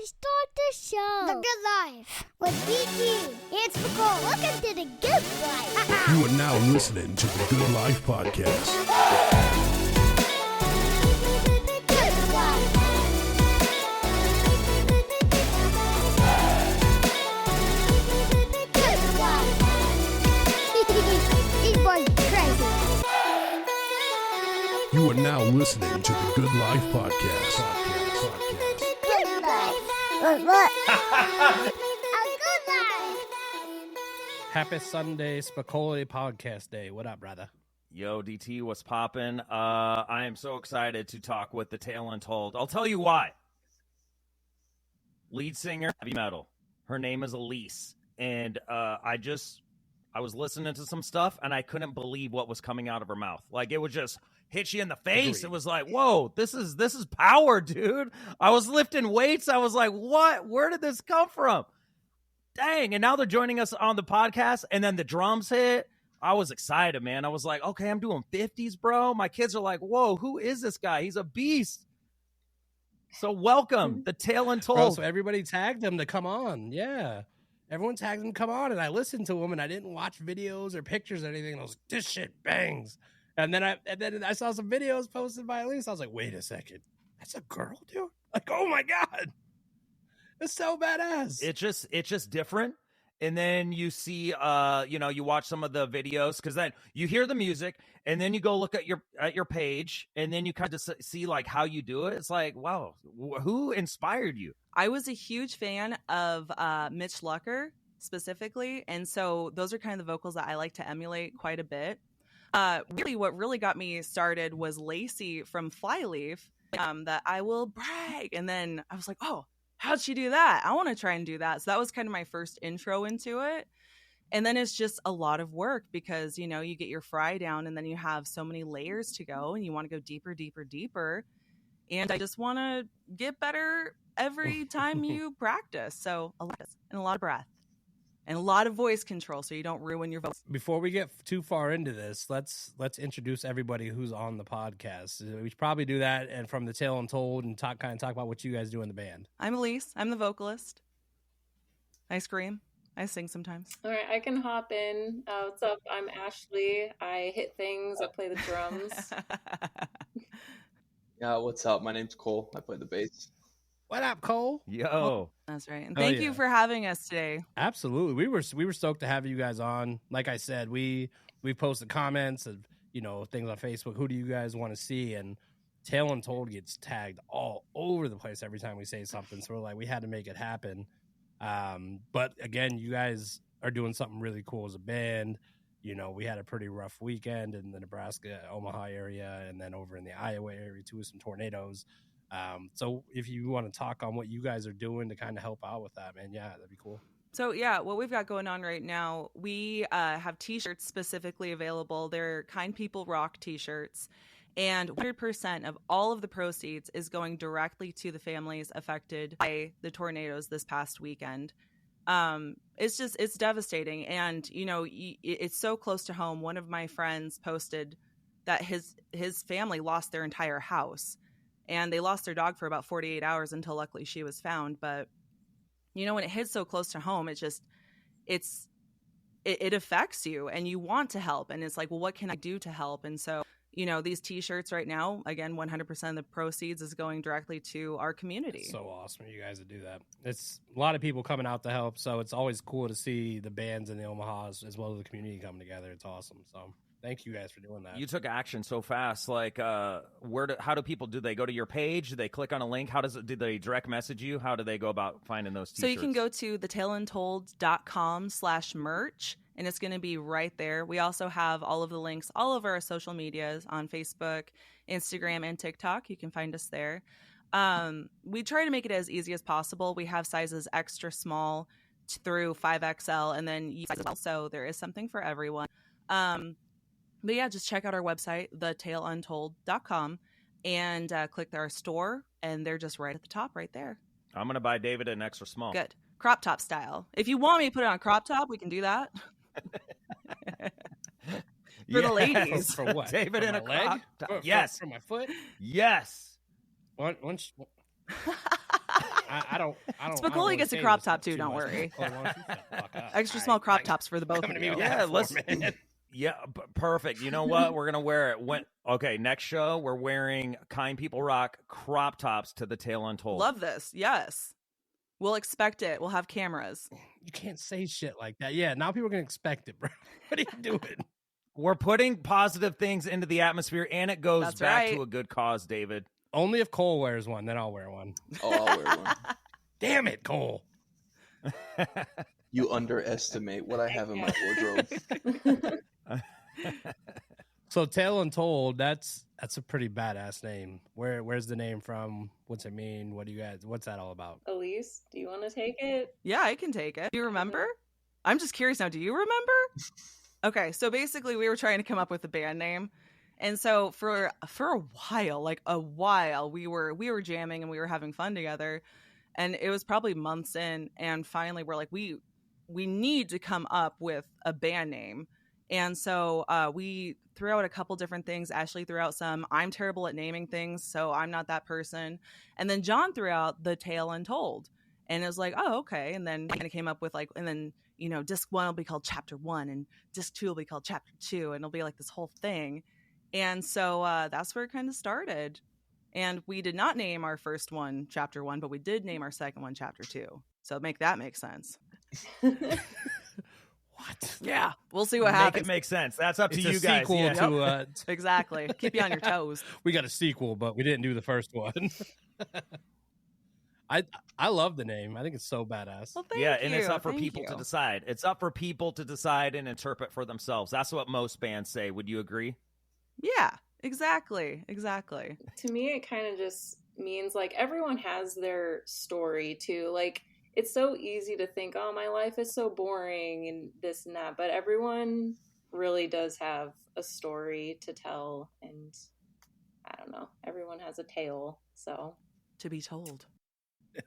to start the show. The Good Life with DT. It's Nicole. Welcome to the Good Life. You are now listening to the Good Life Podcast. Good Life. Good Life. These boys are crazy. You are now listening to the Good Life Podcast. Good Life. What? A Good Life. Happy Sunday, Spicoli Podcast Day. What up, brother? Yo, DT, what's poppin'? I am so excited to talk with the Tale Untold. I'll tell you why. Lead singer, heavy metal. Her name is Eliss. And I was listening to some stuff, and I couldn't believe what was coming out of her mouth. Like, it would just hit you in the face. Agreed. It was like, whoa, this is power, dude. I was lifting weights. I was like, what? Where did this come from? Dang. And now they're joining us on the podcast, and then the drums hit. I was excited, man. I was like, okay, I'm doing 50s, bro. My kids are like, whoa, who is this guy? He's a beast. So welcome, the Tale Untold. Bro, so everybody tagged him to come on. Yeah. Everyone tagged him to come on, and I listened to him, and I didn't watch videos or pictures or anything. And I was like, this shit bangs. And then I saw some videos posted by Eliss. I was like, wait a second. That's a girl, dude? Like, oh, my God. It's so badass. It's just different. And then you see, you watch some of the videos, because then you hear the music, and then you go look at your page, and then you kind of see like how you do it. It's like, wow, who inspired you? I was a huge fan of Mitch Lucker specifically, and so those are kind of the vocals that I like to emulate quite a bit. Really, what really got me started was Lacey from Flyleaf, that I will brag, and then I was like, oh, how'd she do that? I want to try and do that. So that was kind of my first intro into it. And then it's just a lot of work because, you get your fry down and then you have so many layers to go and you want to go deeper, deeper, deeper. And I just want to get better every time you practice. So a lot of breath and a lot of voice control so you don't ruin your voice. Before we get too far into this, let's introduce everybody who's on the podcast. We should probably do that and from the Tale Untold and talk about what you guys do in the band. I'm Eliss. I'm the vocalist. I scream. I sing sometimes. All right, I can hop in. What's up? I'm Ashlee. I hit things. I play the drums. Yeah, what's up? My name's Cole. I play the bass. What up, Cole? Yo. That's right. And thank you for having us today. Absolutely. We were stoked to have you guys on. Like I said, we posted comments of, things on Facebook. Who do you guys want to see? And Tale Untold gets tagged all over the place every time we say something. So we're like, we had to make it happen. But again, you guys are doing something really cool as a band. We had a pretty rough weekend in the Nebraska, Omaha area, and then over in the Iowa area too, with some tornadoes. So if you want to talk on what you guys are doing to kind of help out with that, man, yeah, that'd be cool. So yeah, what we've got going on right now, we have t-shirts specifically available. They're Kind People Rock t-shirts, and 100% of all of the proceeds is going directly to the families affected by the tornadoes this past weekend. It's devastating. And, it's so close to home. One of my friends posted that his family lost their entire house. And they lost their dog for about 48 hours until luckily she was found. But, when it hits so close to home, it affects you and you want to help. And it's like, well, what can I do to help? And so, these t-shirts right now, again, 100% of the proceeds is going directly to our community. It's so awesome you guys to do that. It's a lot of people coming out to help. So it's always cool to see the bands in the Omahas as well as the community coming together. It's awesome. So thank you guys for doing that. You took action so fast. Like, how do people do? They go to your page? Do they click on a link? Do they direct message you? How do they go about finding those t-shirts? So you can go to thetaleuntold.com/merch, and it's going to be right there. We also have all of the links, all of our social medias on Facebook, Instagram, and TikTok. You can find us there. We try to make it as easy as possible. We have sizes extra small through 5XL, and then you size as well. So there is something for everyone. But yeah, just check out our website, thetaleuntold.com, and click our store, and they're just right at the top right there. I'm going to buy David an extra small. Good. Crop top style. If you want me to put it on crop top, we can do that. For the ladies. For what? David in a leg? crop top. Yes. For my foot? Yes. Once I don't. Spicoli wanna gets a say crop this top too, too don't much, worry. but Spicoli, why don't you shut the fuck up? Extra All small right, crop like, tops for the both of coming to me you. with Yeah, that let's. for, man. Yeah, perfect. You know what? We're gonna wear it. Okay, next show we're wearing Kind People Rock crop tops to the Tale Untold. Love this. Yes. We'll expect it. We'll have cameras. You can't say shit like that. Yeah, now people are gonna expect it, bro. What are you doing? We're putting positive things into the atmosphere, and it goes That's back right. to a good cause, David. Only if Cole wears one, then I'll wear one. Oh, I'll wear one. Damn it, Cole. You underestimate what I have in my wardrobe. So Tale Untold, that's a pretty badass name. Where's the name from? What's it mean? What's that all about? Eliss, do you want to take it? Yeah, I can take it. Do you remember? I'm just curious now. Do you remember? Okay, so basically we were trying to come up with a band name. And so for a while, we were jamming and we were having fun together. And it was probably months in, and finally we're like, we need to come up with a band name. And so we threw out a couple different things. Ashlee threw out some. I'm terrible at naming things, so I'm not that person. And then John threw out the Tale Untold. And it was like, oh, okay. And then kind of came up with disc 1 will be called Chapter 1, and disc 2 will be called Chapter 2, and it'll be like this whole thing. And so that's where it kind of started. And we did not name our first one Chapter 1, but we did name our second one Chapter 2. So make sense. What? Yeah, we'll see what happens. Make it make sense. That's up to It's you a guys. sequel Yeah. to Exactly. Keep you on your toes. we got a sequel, but we didn't do the first one. I love the name. I think it's so badass. Well, thank Yeah, you. and it's up for Thank people you. to decide. It's up for people to decide and interpret for themselves. That's what most bands say. Would you agree? Yeah, exactly. To me, it kind of just means like everyone has their story too. Like it's so easy to think, oh, my life is so boring and this and that, but everyone really does have a story to tell, and I don't know, everyone has a tale, so To be told.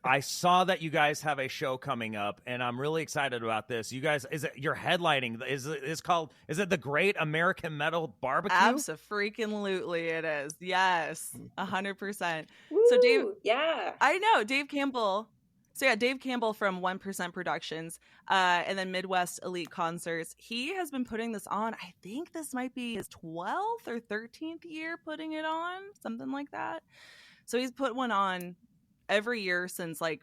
I saw that you guys have a show coming up, and I'm really excited about this. You guys, you're headlining? Is it the Great American Metal Barbecue? Abso-freaking-lutely it is. Yes, 100%. Woo, So Dave, yeah. I know Dave Campbell. So yeah, Dave Campbell from 1% Productions, and then Midwest Elite Concerts. He has been putting this on. I think this might be his 12th or 13th year putting it on, something like that. So he's put one on every year since like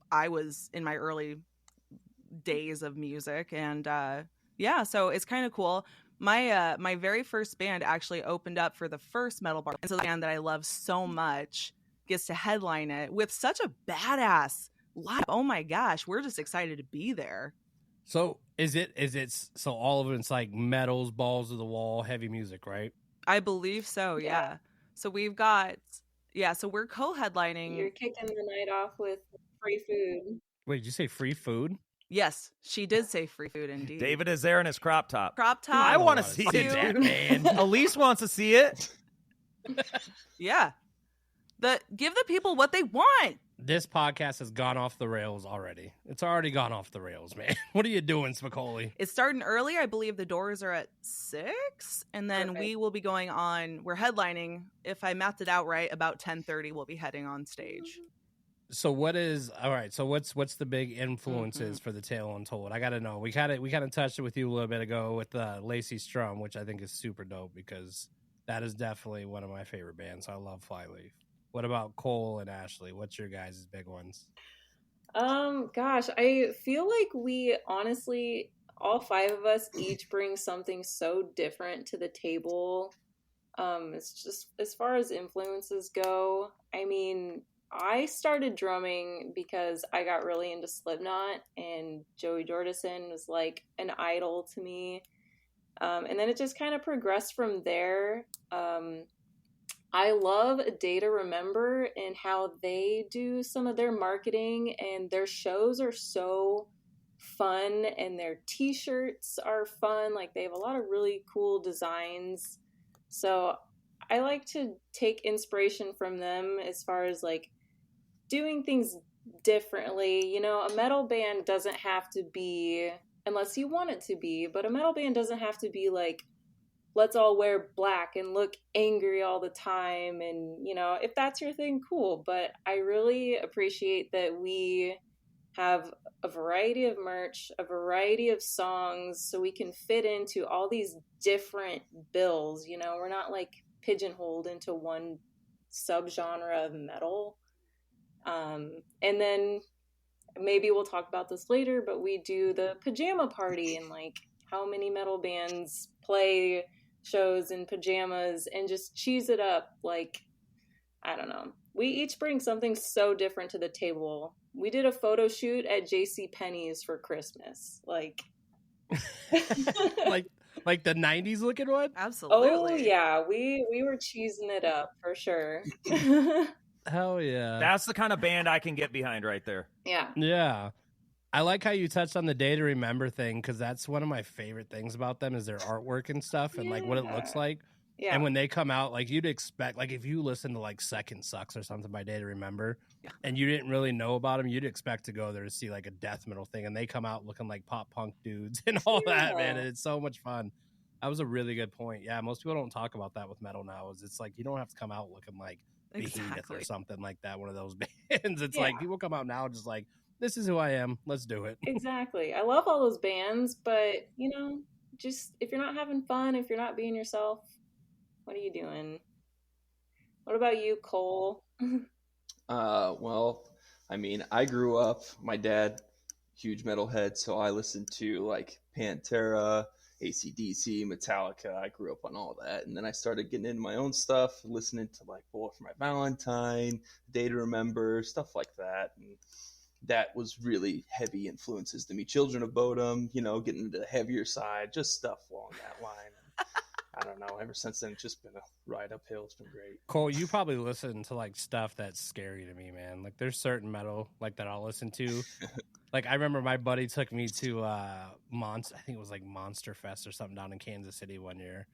I was in my early days of music, and yeah, so it's kind of cool. My very first band actually opened up for the first metal bar, and so the band that I love so much gets to headline it with such a badass lineup. Oh my gosh, we're just excited to be there. So is it so all of it's like metals, balls to the wall, heavy music, right? I believe so. Yeah. So we've got so we're co-headlining. You're kicking the night off with free food. Wait, did you say free food? Yes, she did say free food indeed. David is there in his crop top. Crop top. I want to wanna see see it, that, dude. man. Elise wants to see it. Yeah. Give the people what they want. This podcast has gone off the rails already. It's already gone off the rails, man. What are you doing, Spicoli? It's starting early. I believe the doors are at 6, and then Perfect. we will be going on. We're headlining. If I mapped it out right, about 10:30, we'll be heading on stage. So what's the big influences for the Tale Untold? I gotta know. We kind of touched it with you a little bit ago with Lacey Strum, which I think is super dope because that is definitely one of my favorite bands. I love Flyleaf. What about Cole and Ashlee? What's your guys' big ones? Gosh, I feel like we honestly, all 5 of us each bring something so different to the table. It's just, as far as influences go, I mean, I started drumming because I got really into Slipknot, and Joey Jordison was like an idol to me. And then it just kind of progressed from there. I love A Day to Remember and how they do some of their marketing, and their shows are so fun, and their t-shirts are fun. Like, they have a lot of really cool designs. So I like to take inspiration from them as far as like doing things differently. You know, a metal band doesn't have to be, unless you want it to be, but a metal band doesn't have to be like let's all wear black and look angry all the time. And, you know, if that's your thing, cool. But I really appreciate that we have a variety of merch, a variety of songs, so we can fit into all these different bills. You know, we're not like pigeonholed into one subgenre of metal. And then maybe we'll talk about this later, but we do the pajama party, and like how many metal bands play shows in pajamas and just cheese it up. Like, I don't know. We each bring something so different to the table. We did a photo shoot at J.C. Penney's for Christmas. Like like the 90s looking one? Absolutely. Oh yeah, we were cheesing it up for sure. Hell yeah. That's the kind of band I can get behind right there. Yeah. Yeah. I like how you touched on the Day to Remember thing, because that's one of my favorite things about them is their artwork and stuff and like what it looks like. Yeah. And when they come out, like you'd expect, like if you listen to like Second Sucks or something by Day to Remember and you didn't really know about them, you'd expect to go there to see like a death metal thing. And they come out looking like pop punk dudes and all that, man. And it's so much fun. That was a really good point. Yeah, most people don't talk about that with metal now. Is it's like you don't have to come out looking like Behemoth or something like that, one of those bands. It's like people come out now just like, this is who I am. Let's do it. Exactly. I love all those bands, but you know, just if you're not having fun, if you're not being yourself, what are you doing? What about you, Cole? Well, I mean, I grew up, my dad, huge metalhead, so I listened to like Pantera, AC/DC, Metallica. I grew up on all that. And then I started getting into my own stuff, listening to like Bullet for My Valentine, Day to Remember, stuff like that. And that was really heavy influences to me. Children of Bodom, you know, getting into the heavier side, just stuff along that line. And I don't know. Ever since then, it's just been a ride uphill. It's been great. Cole, you probably listen to like stuff that's scary to me, man. Like there's certain metal like that I'll listen to. Like I remember my buddy took me to I think it was like Monster Fest or something down in Kansas City one year.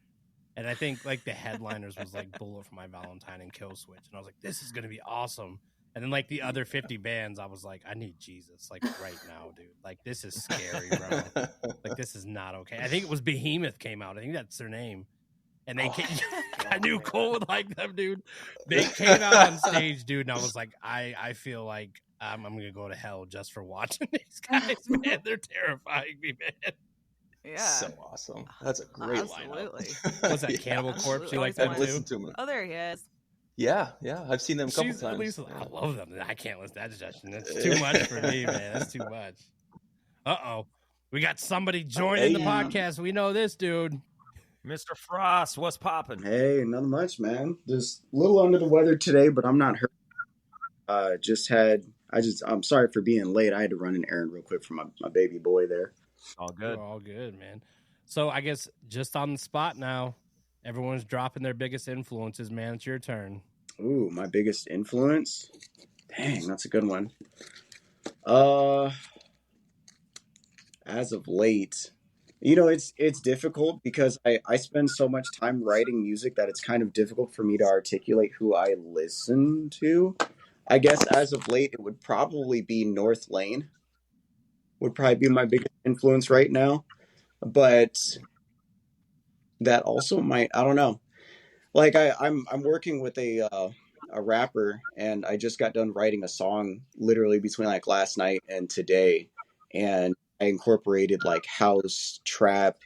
And I think like the headliners was like Bullet for My Valentine and Kill Switch. And I was like, this is gonna be awesome. And then like the other 50 bands, I was like, I need Jesus like right now, dude. Like this is scary, bro. Like this is not okay. I think it was Behemoth came out. I think that's their name. And they came, I knew Cole would like them, dude. They came out on stage, dude, and I was like, I feel like I'm gonna go to hell just for watching these guys, man. They're terrifying me, man. Yeah. So awesome. That's a great Absolutely. lineup. Was that Cannibal Corpse? You like Always that Listen too? to him. Oh, there he is. Yeah. I've seen them a couple She's times. at least, I love them. I can't listen. That's too much for me, man. That's too much. Uh-oh. We got somebody joining the podcast. We know this dude. Mr. Frost, what's popping? Hey, nothing much, man. Just a little under the weather today, but I'm not hurt. I'm sorry for being late. I had to run an errand real quick for my baby boy there. All good. We're all good, man. So I guess just on the spot now, everyone's dropping their biggest influences, man. It's your turn. Ooh, my biggest influence? Dang, that's a good one. As of late, you know, it's difficult because I spend so much time writing music that it's kind of difficult for me to articulate who I listen to. I guess as of late, it would probably be North Lane. Would probably be my biggest influence right now. But that also might, I don't know. Like I'm working with a rapper, and I just got done writing a song literally between like last night and today, and I incorporated like house, trap.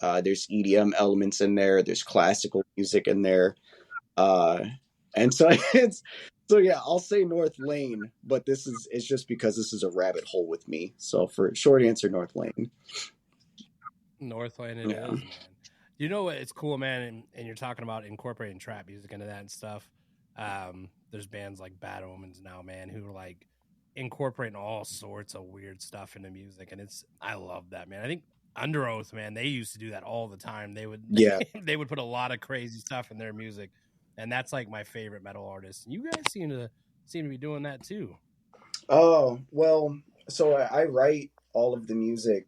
There's EDM elements in there. There's classical music in there, and so yeah. I'll say North Lane, but it's just because this is a rabbit hole with me. So for short answer, North Lane. North Lane it is, man. You know what? It's cool, man, and you're talking about incorporating trap music into that and stuff. There's bands like Bad Omens now, man, who are like incorporating all sorts of weird stuff into music, and I love that, man. I think Under Oath, man, they used to do that all the time. They would they would put a lot of crazy stuff in their music, and that's like my favorite metal artist. And you guys seem to be doing that too. Oh, well, so I write all of the music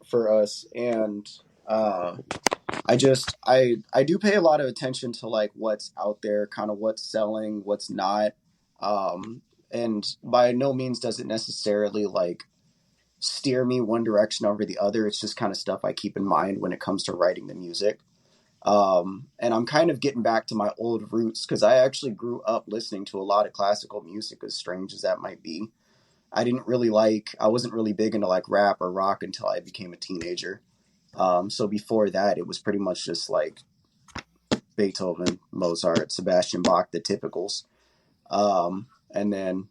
for us, and I do pay a lot of attention to like what's out there, kind of what's selling, what's not. And by no means does it necessarily like steer me one direction over the other. It's just kind of stuff I keep in mind when it comes to writing the music. And I'm kind of getting back to my old roots because I actually grew up listening to a lot of classical music, as strange as that might be. I wasn't really big into like rap or rock until I became a teenager. So before that, it was pretty much just like Beethoven, Mozart, Sebastian Bach, the typicals. And then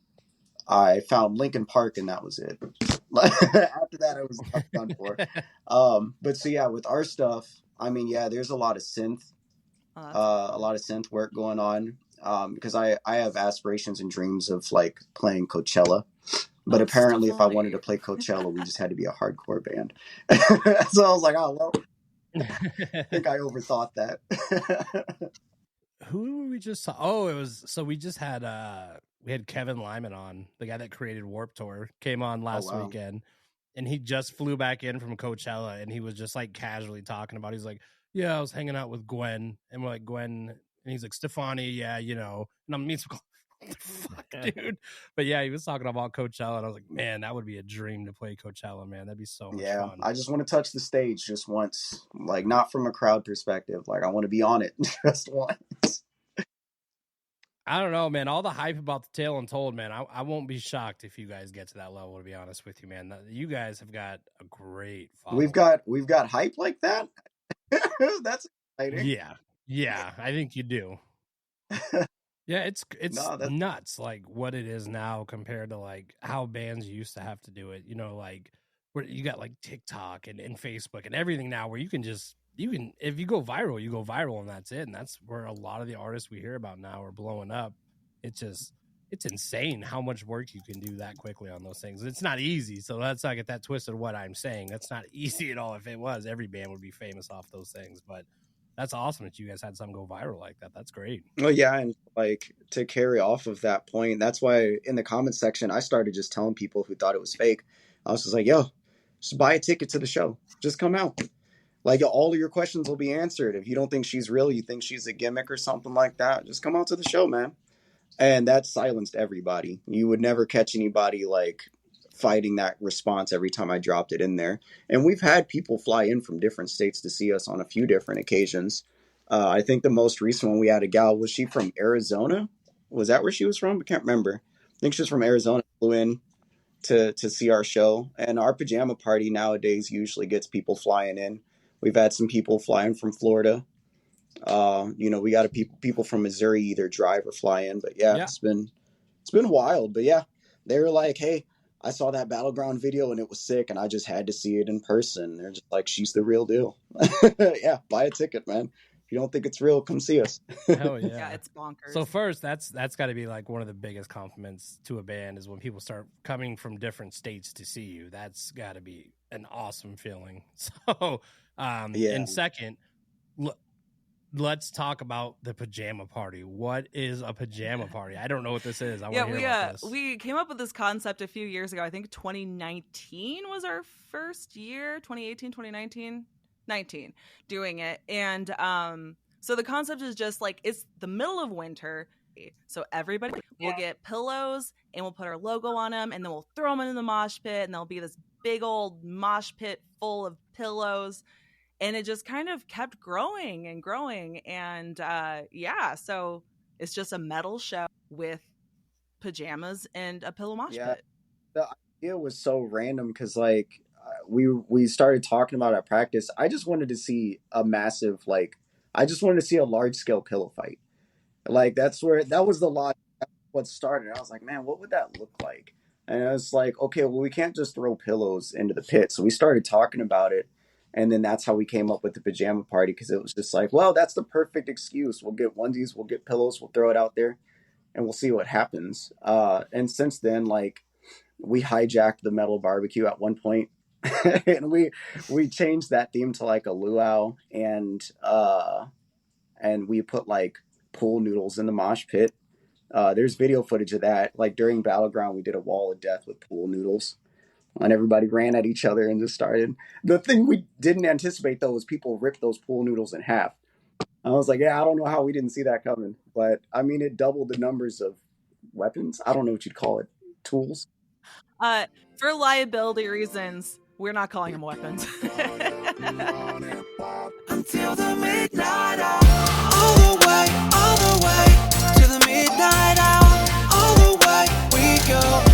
I found Linkin Park, and that was it. After that, I was done for. But so yeah, with our stuff, I mean, yeah, there's a lot of synth work going on. Because I have aspirations and dreams of like playing Coachella. But apparently, if I wanted to play Coachella, we just had to be a hardcore band. So I was like, oh, well, I think I overthought that. Who were we just saw? Oh, it was, so we just had we had Kevin Lyman on, the guy that created Warped Tour, came on last weekend, and he just flew back in from Coachella, and he was just like casually talking about, he's like, yeah, I was hanging out with Gwen, and we're like, Gwen, and he's like, Stefani, yeah, you know, and I'm what the fuck, dude? But yeah, he was talking about Coachella, and I was like, man, that would be a dream to play Coachella, man. That'd be so much fun. I just want to touch the stage just once, like not from a crowd perspective. Like I want to be on it just once. I don't know, man. All the hype about the Tale Untold, man. I won't be shocked if you guys get to that level, to be honest with you, man. You guys have got a great following. We've got hype like that. That's exciting. Yeah, I think you do. Yeah, it's nuts, like what it is now compared to like how bands used to have to do it. You know, like where you got like TikTok and Facebook and everything now, where you can if you go viral, you go viral, and that's it. And that's where a lot of the artists we hear about now are blowing up. It's insane how much work you can do that quickly on those things. It's not easy, so let's not get that twisted. What I'm saying, that's not easy at all. If it was, every band would be famous off those things. But that's awesome that you guys had something go viral like that. That's great. Well, yeah, and like to carry off of that point, that's why in the comments section I started just telling people who thought it was fake. I was just like, yo, just buy a ticket to the show. Just come out. Like all of your questions will be answered. If you don't think she's real, you think she's a gimmick or something like that, just come out to the show, man. And that silenced everybody. You would never catch anybody like fighting that response every time I dropped it in there. And we've had people fly in from different states to see us on a few different occasions. I think the most recent one we had a gal, was she from Arizona? Was that where she was from? I can't remember. I think she was from Arizona, flew in to see our show. And our pajama party nowadays usually gets people flying in. We've had some people flying from Florida. We got people from Missouri either drive or fly in. But yeah, it's been wild. But yeah, they were like, hey, I saw that Battleground video and it was sick, and I just had to see it in person. They're just like, she's the real deal. Yeah, buy a ticket, man. If you don't think it's real, come see us. Hell yeah. Yeah, it's bonkers. So first, that's got to be like one of the biggest compliments to a band is when people start coming from different states to see you. That's got to be an awesome feeling. So, and second, let's talk about the pajama party. What is a pajama party? I don't know what this is. I want to hear about this. We came up with this concept a few years ago. I think 2019 was our first year, 2018, 2019, 19 doing it. And so the concept is just like, it's the middle of winter. So everybody will get pillows and we'll put our logo on them, and then we'll throw them in the mosh pit, and there'll be this big old mosh pit full of pillows. And it just kind of kept growing and growing. And so it's just a metal show with pajamas and a pillow mosh pit. The idea was so random because like we started talking about at practice. I just wanted to see a massive, like, I just wanted to see a large scale pillow fight. Like that was the lot. What started. I was like, man, what would that look like? And I was like, okay, well, we can't just throw pillows into the pit. So we started talking about it. And then that's how we came up with the pajama party, because it was just like, well, that's the perfect excuse. We'll get onesies, we'll get pillows, we'll throw it out there, and we'll see what happens. And since then, like, we hijacked the metal barbecue at one point, and we changed that theme to like a luau, and we put like pool noodles in the mosh pit. There's video footage of that. Like during Battleground, we did a wall of death with pool noodles. And everybody ran at each other and just started. The thing we didn't anticipate, though, was people ripped those pool noodles in half. I was like, yeah, I don't know how we didn't see that coming. But, I mean, it doubled the numbers of weapons. I don't know what you'd call it. Tools. For liability reasons, We're not calling them weapons. Until the midnight hour. All the way to the midnight hour. All the way we go.